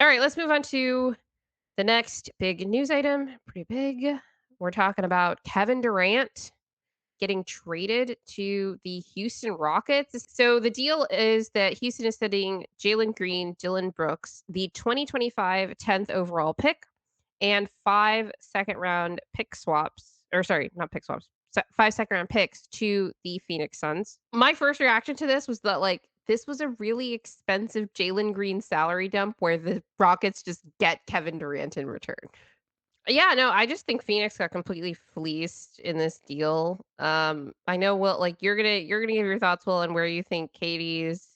All right, let's move on to the next big news item. Pretty big. We're talking about Kevin Durant getting traded to the Houston Rockets. So the deal is that Houston is sending Jalen Green, Dylan Brooks, the 2025 10th overall pick, and five second round pick swaps, or sorry, not pick swaps, five second round picks to the Phoenix Suns. My first reaction to this was that, like, this was a really expensive Jalen Green salary dump where the Rockets just get Kevin Durant in return. Yeah, no, I just think Phoenix got completely fleeced in this deal. I know, Will, like, you're gonna give your thoughts, Will, on where you think Katie's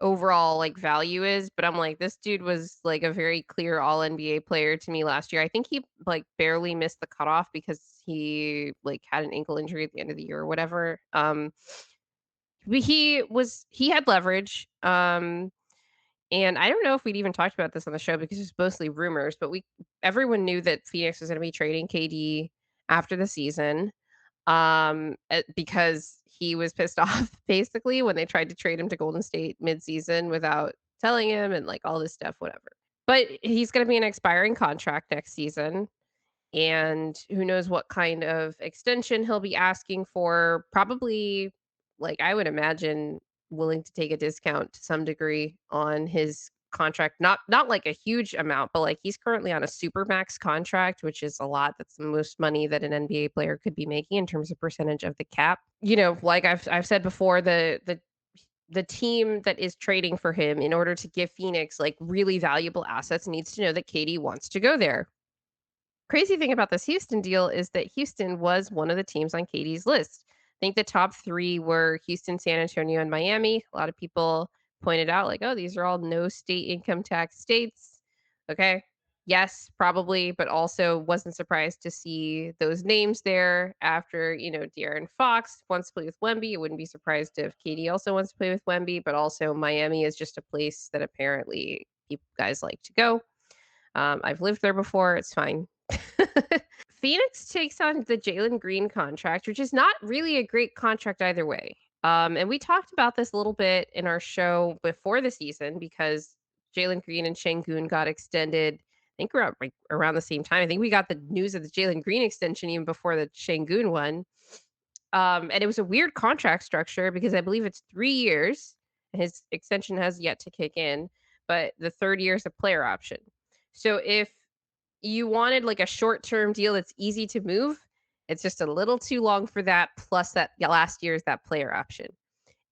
overall, like, value is, but I'm like, this dude was, like, a very clear all NBA player to me last year. I think he, like, barely missed the cutoff because he, like, had an ankle injury at the end of the year or whatever. But he had leverage. And I don't know if we'd even talked about this on the show because it's mostly rumors, but we everyone knew that Phoenix was gonna be trading KD after the season, because he was pissed off basically when they tried to trade him to Golden State midseason without telling him and, like, all this stuff, whatever. But he's gonna be an expiring contract next season, and who knows what kind of extension he'll be asking for. Probably, like, I would imagine, willing to take a discount to some degree on his contract. Not like a huge amount, but, like, he's currently on a super max contract, which is a lot. That's the most money that an NBA player could be making in terms of percentage of the cap. Like I've said before, the team that is trading for him in order to give Phoenix, like, really valuable assets needs to know that Katie wants to go there. Crazy thing about this Houston deal is that Houston was one of the teams on Katie's list. I think the top 3 were Houston, San Antonio, and Miami. A lot of people pointed out, like, "Oh, these are all no state income tax states." Okay. Yes, probably, but also wasn't surprised to see those names there after, De'Aaron Fox wants to play with Wemby. I wouldn't be surprised if Katie also wants to play with Wemby, but also Miami is just a place that apparently people guys like to go. I've lived there before. It's fine. Phoenix takes on the Jalen Green contract, which is not really a great contract either way. And we talked about this a little bit in our show before the season because Jalen Green and Şengün got extended. I think we're around the same time. I think we got the news of the Jalen Green extension even before the Şengün one. And it was a weird contract structure because I believe it's 3 years. His extension has yet to kick in, but the third year is a player option. So if you wanted, like, a short-term deal that's easy to move, it's just a little too long for that, plus that last year is that player option.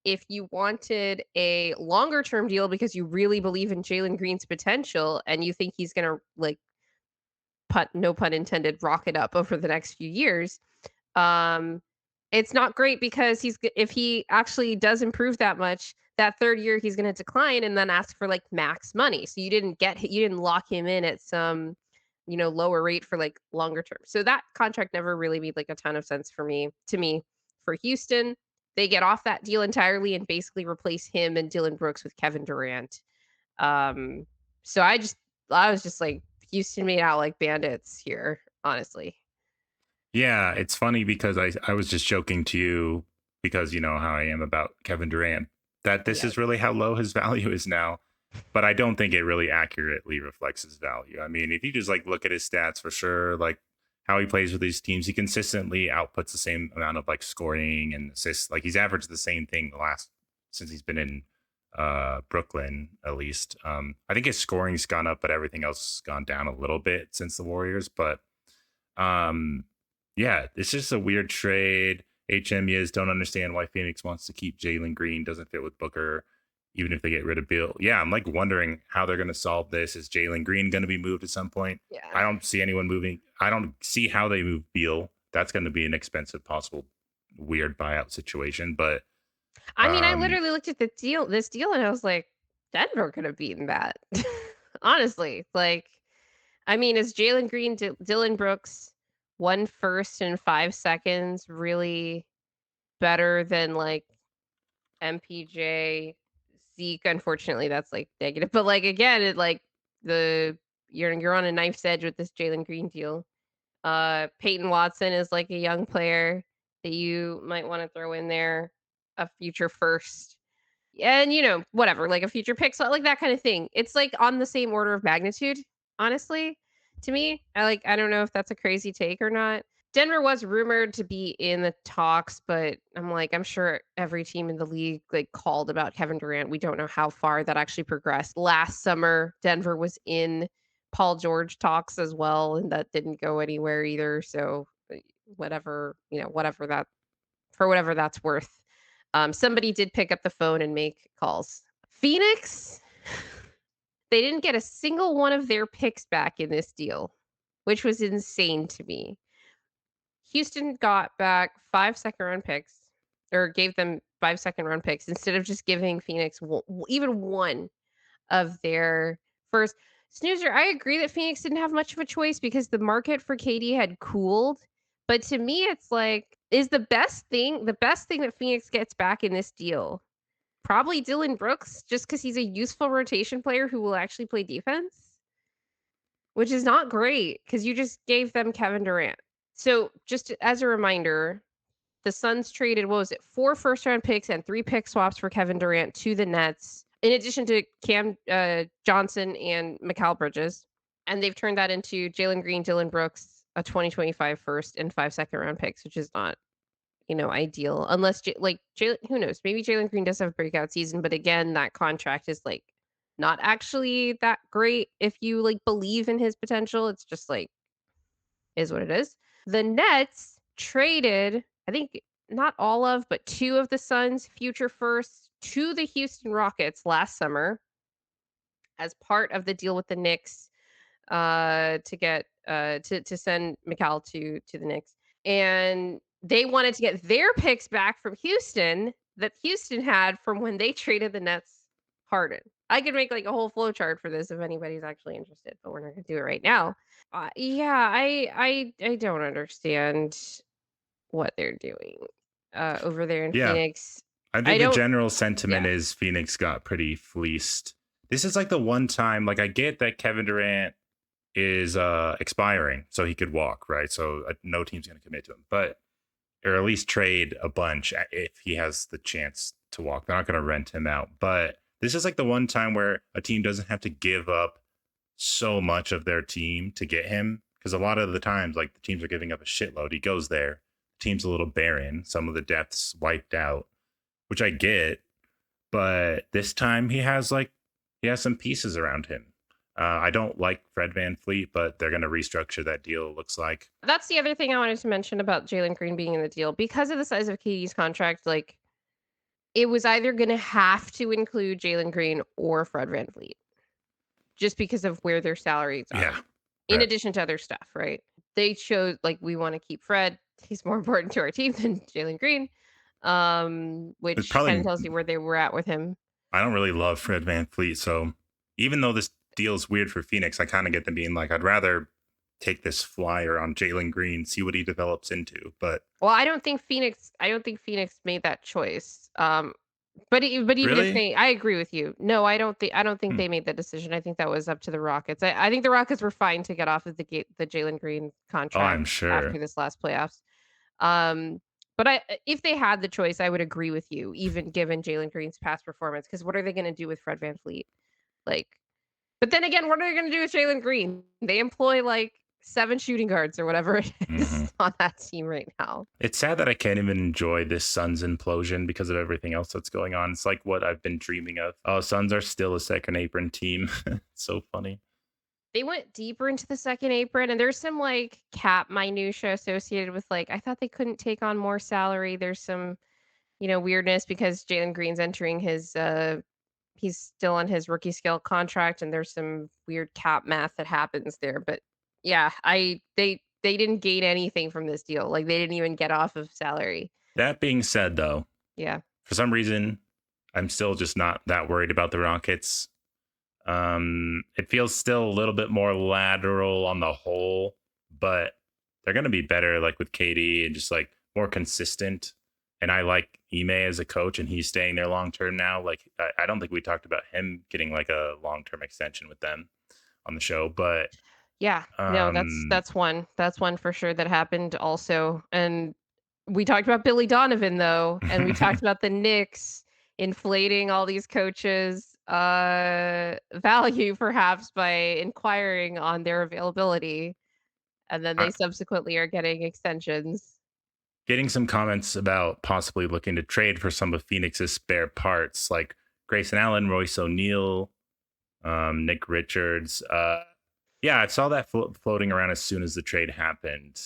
If you wanted a longer term deal because you really believe in Jalen Green's potential and you think he's gonna, like, no pun intended, rock it up over the next few years, um, it's not great because if he actually does improve that much, that 3rd year he's gonna decline and then ask for, like, max money. So you didn't lock him in at some, lower rate for, like, longer term. So that contract never really made, like, a ton of sense to me. For Houston, they get off that deal entirely and basically replace him and Dylan Brooks with Kevin Durant. Um, so I was just like, Houston made out like bandits here, honestly. Yeah, it's funny because I was just joking to you because you know how I am about Kevin Durant that this Yeah. is really how low his value is now, but I don't think it really accurately reflects his value. I mean, if you just like look at his stats for sure, like how he plays with these teams, he consistently outputs the same amount of like scoring and assists. Like he's averaged the same thing the last since he's been in Brooklyn at least. I think his scoring's gone up, but everything else has gone down a little bit since the Warriors, but um, yeah, it's just a weird trade. HMEs don't understand why Phoenix wants to keep Jalen Green, doesn't fit with Booker, even if they get rid of Bill. Yeah, I'm like wondering how they're going to solve this. Is Jalen Green going to be moved at some point? Yeah. I don't see anyone moving. I don't see how they move Beal. That's going to be an expensive, possible, weird buyout situation. But I mean, I um, literally looked at this deal, and I was like, Denver could have beaten that. Honestly, like, I mean, is Jalen Green, Dylan Brooks, 1 first and 5 seconds really better than, like, MPJ, Zeke? Unfortunately, that's, like, negative. But, like, again, the you're on a knife's edge with this Jalen Green deal. Peyton Watson is, like, a young player that you might want to throw in there, a future first. and, whatever, like a future pick slot, like that kind of thing. It's like on the same order of magnitude, honestly, to me. I don't know if that's a crazy take or not. Denver was rumored to be in the talks, but I'm like, I'm sure every team in the league like called about Kevin Durant. We don't know how far that actually progressed. Last summer, Denver was in Paul George talks as well, and that didn't go anywhere either. So whatever, whatever that's worth. Somebody did pick up the phone and make calls. Phoenix, they didn't get a single one of their picks back in this deal, which was insane to me. Houston got back 5 second-round picks, or gave them 5 second-round picks instead of just giving Phoenix even one of their first. Snoozer, I agree that Phoenix didn't have much of a choice because the market for KD had cooled, but to me, it's like, is the best thing that Phoenix gets back in this deal probably Dylan Brooks, just because he's a useful rotation player who will actually play defense? Which is not great because you just gave them Kevin Durant. So, just as a reminder, the Suns traded, what was it, 4 first-round picks and 3 pick swaps for Kevin Durant to the Nets, in addition to Cam Johnson and Mikal Bridges, and they've turned that into Jalen Green, Dylan Brooks, a 2025 first, and 5 second-round picks, which is not, ideal unless who knows? Maybe Jalen Green does have a breakout season, but again, that contract is, like, not actually that great if you, like, believe in his potential. It's just, like, is what it is. The Nets traded, I think not all of, but 2 of the Suns' future firsts to the Houston Rockets last summer as part of the deal with the Knicks, to get to send Mikal to the Knicks. And they wanted to get their picks back from Houston that Houston had from when they traded the Nets Harden. I could make like a whole flow chart for this if anybody's actually interested, but we're not gonna do it right now. Yeah, I don't understand what they're doing over there in Yeah, Phoenix. I I think the don't. general sentiment Yeah. is Phoenix got pretty fleeced. This is like the one time, like I get that Kevin Durant is expiring, so he could walk, right? So no team's going to commit to him, but or at least trade a bunch if he has the chance to walk. They're not going to rent him out. But this is like the one time where a team doesn't have to give up so much of their team to get him. Because a lot of the times, like the teams are giving up a shitload. He goes there, team's a little barren, some of the depth's wiped out, which I get. But this time he has some pieces around him. I don't like Fred Van Fleet, but they're going to restructure that deal, it looks like. That's the other thing I wanted to mention about Jalen Green being in the deal. Because of the size of KD's contract, like, it was either gonna have to include Jalen Green or Fred VanVleet, just because of where their salaries are, Yeah. in Right. addition to other stuff, right? They chose, like, we wanna keep Fred. He's more important to our team than Jalen Green, It's which kinda probably tells you where they were at with him. I don't really love Fred Van Fleet, so even though this deal's weird for Phoenix, I kind of get them being like, I'd rather take this flyer on Jalen Green, see what he develops into. But Well, I don't think Phoenix made that choice. But even if really, they, I agree with you. No, I don't think hmm. they made that decision. I think that was up to the Rockets. I think the Rockets were fine to get off of the Jalen Green Oh, I'm contract sure. after this last playoffs. Um, but if they had the choice, I would agree with you, even given Jalen Green's past performance. Because what are they going to do with Fred VanVleet? Like, but then again, what are they going to do with Jalen Green? They employ like 7 shooting guards or whatever it is Hmm. on that team right now. It's sad that I can't even enjoy this Suns implosion because of everything else that's going on. It's like what I've been dreaming of. Oh, Suns are still a second apron team. It's so funny. They went deeper into the second apron, and there's some, like, cap minutia associated with, like, I thought they couldn't take on more salary. There's some, weirdness because Jalen Green's entering he's still on his rookie scale contract, and there's some weird cap math that happens there, but yeah, they didn't gain anything from this deal. Like, they didn't even get off of salary. That being said, though, Yeah. for some reason, I'm still just not that worried about the Rockets. It feels still a little bit more lateral on the whole, but they're going to be better, like with KD and just like more consistent. And I like Ime as a coach, and he's staying there long term now. Like I don't think we talked about him getting like a long term extension with them on the show, but Yeah, no, that's um, that's one. That's one for sure that happened also, and we talked about Billy Donovan, though, and we talked about the Knicks inflating all these coaches' value perhaps by inquiring on their availability, and then I, they subsequently are getting extensions. getting some comments about possibly looking to trade for some of Phoenix's spare parts, like Grayson Allen, Royce O'Neal, Nick Richards. Yeah, I saw that floating around as soon as the trade happened.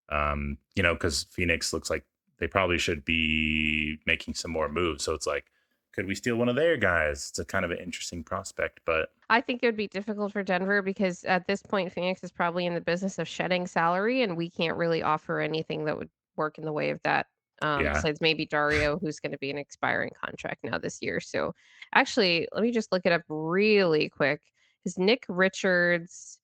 Because Phoenix looks like they probably should be making some more moves. So it's like, could we steal one of their guys? It's a kind of an interesting prospect, but I think it would be difficult for Denver because at this point, Phoenix is probably in the business of shedding salary, and we can't really offer anything that would work in the way of that. yeah, Besides maybe Dario, who's going to be an expiring contract now this year. So, actually, let me just look it up really quick. Because Nick Richards,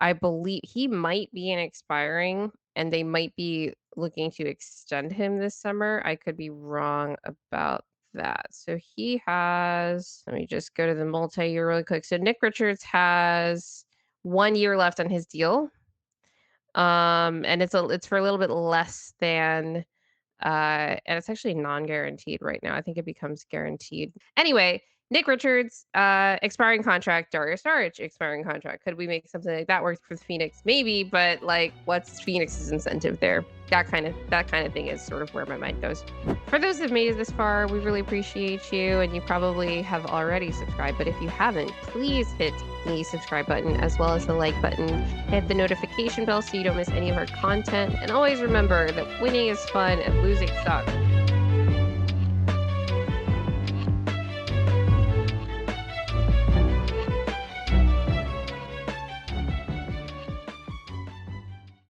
I believe he might be an expiring, and they might be looking to extend him this summer. I could be wrong about that. So he has, let me just go to the multi-year really quick. So Nick Richards has 1 year left on his deal. And it's for a little bit less than and it's actually non-guaranteed right now. I think it becomes guaranteed. Anyway, Nick Richards, expiring contract, Dario Saric, expiring contract. Could we make something like that work for Phoenix? Maybe, but like what's Phoenix's incentive there? That kind of thing is sort of where my mind goes. For those that made it this far, we really appreciate you, and you probably have already subscribed, but if you haven't, please hit the subscribe button as well as the like button. Hit the notification bell so you don't miss any of our content. And always remember that winning is fun and losing sucks.